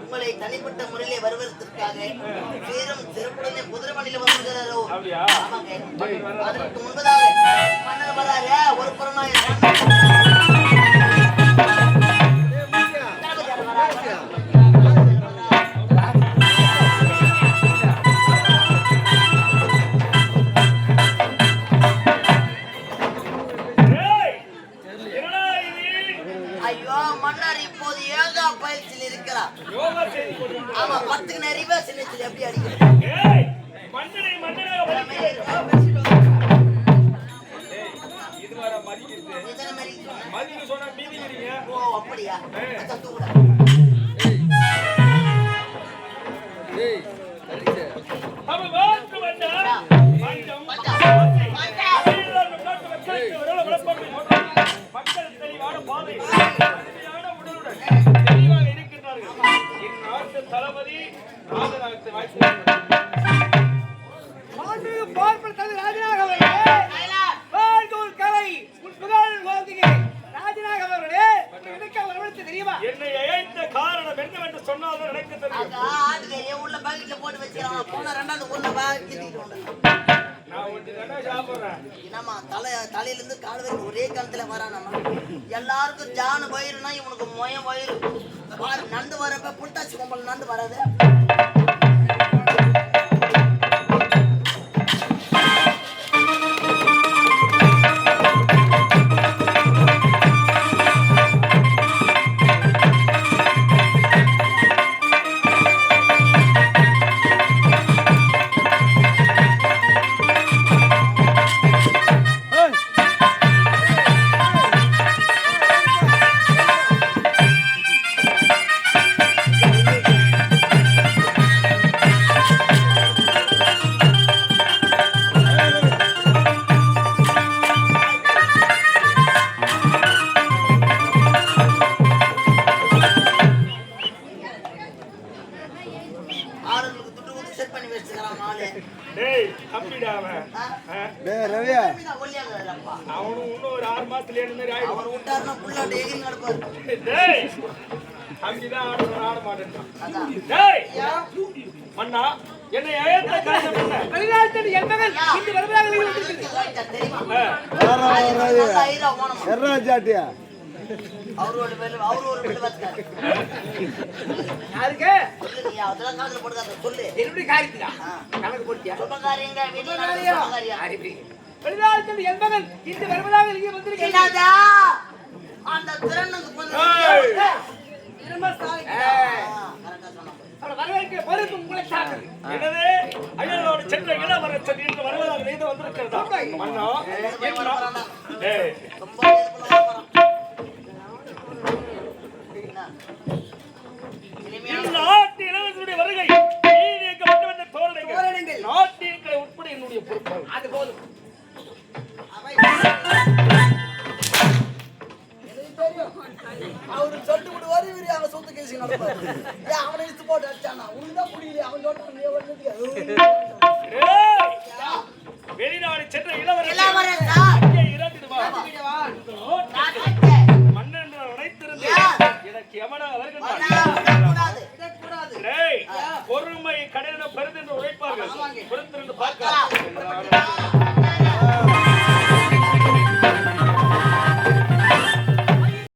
உங்களை தனிப்பட்ட முறையிலே வருவதற்காக பேரும் சிறப்புடனே குதிரைமணியில வந்துகிறாரோ? அதற்கு முன்பதாக மன்னர் வராரு. ஒரு புறமா ஆமா 10 நிறைய சின்னத்தில் எப்படி அடிக்கிறது? மன்னனை மன்னனை இது வர மதிக்கிறது. இதன மாதிரி மதிக்கு சொன்னா மீதிங்கறீங்க. ஓ அப்படியா? தூக்குடா. டேய் சரிங்க. அவ வாத்து வந்தா பஞ்சம் மக்கள் தெளிவான பாதை தெளிவான உடலுடன் தெளிவாக இருக்கின்றார்கள். இந்நாட்டு தளபதி ராஜராஜத்தை வாய்ப்பு மாண்புமிகு பார்ப்பன தந்தை ராஜநாக அவர்களே, வாழ்தூர் கலை புகழ் கோதிகை ராஜநாக அவர்களே, எனக்கு வரவழைத்து தெரியுமா? என்னை அழைத்த காரணம் என்னவென்று சொன்னால் எனக்கு தெரியும். ஆடுகையை உள்ள பாக்கெட்ல போட்டு வச்சிரான். போன ரெண்டாவது உள்ள பாக்கெட் நான் ஒட்டி தான சாப்பிடுறேன். என்னமா தலையில இருந்து கால் வரைக்கும் ஒரே காலத்துல வரானம்மா. எல்லாருக்கும் ஜானு வயிறுனா இவனுக்கு மொய வயிறு. பாரு நந்து வரப்ப புல்டாச்சி கொம்பல் நந்து வராது. டேய் தம்பிடா அவன். டேய் ரவியா தம்பிதான் ஒல்லியாக்குறாருப்பா. அவனும் இன்னும் ஒரு 6 மாசத்துல என்ன மாதிரி ஆயிடும். அவர் விட்டாருன்னா புல்லா டெய்லி நடப்பாரு. டேய் தம்பிதான் ஆட மாட்டேன்றான். அதான். டேய் அண்ணா என்னை அழைத்த காரணம் என்ன? வெளிநாட்டு என்பவன் இன்று வருவதாக இருக்கிறது. ரைட்டா, தெரியுமா? ரவி ஐயா, போனோமா? எர்ரா சாட்டியா அவரு ஒரு பில்லு வச்சுக்காரு. யாருக்கு சொல்லுங்கய்யா, அதெல்லாம் காதுல போட்டுக்காத, சொல்லு. எப்படி காய்க்குதா கணக்கு போட்டியா சொந்தக்காரியங்க, வெளிநாட்டு சொந்தக்காரியா? வெளிநாட்டு என்பவன் இன்று வருவதாக இங்கே வந்திருக்கிறது. என்னடா? அந்த திறனுக்கு கொஞ்சம் கரெக்டா சொன்னா. அவனை வரவேற்க பொறுப்பு உங்களை சார்ந்தது. என்னது அயலோடு சென்ற இளவரசன் இன்று வருவதாக நீதி வந்திருக்கிறதா? அண்ணா என்ன? டேய் ரொம்ப இதுக்குள்ள போறான். என்ன? இனிமையான நாட்டு இளவரசனுடைய வருகை நீதிக்கு வேண்டும் என்ற தோரணைகள் நாட்டிற்கு உட்பட என்னுடைய பொறுப்பு. அது போதும். அவரு சொல்லிட்டு விடுவாரு, இவரு அவன் சொத்து கேசி நடப்பாரு. ஏன் அவனை இழுத்து போட்டு அடிச்சானா? உனக்குதான் புரியல, அவன் சொல்லிட்டு நீ வந்து ஏய்! வெளிநாடு சென்ற இளவரசன் அங்கே இறந்திடுவார். மன்னன் என்று நினைத்திருந்தேன். எனக்கு யமனா வருகின்றான். டேய், பொறுமை கடன பெரிது என்று உழைப்பார்கள். பொறுத்திருந்து பார்க்கலாம்.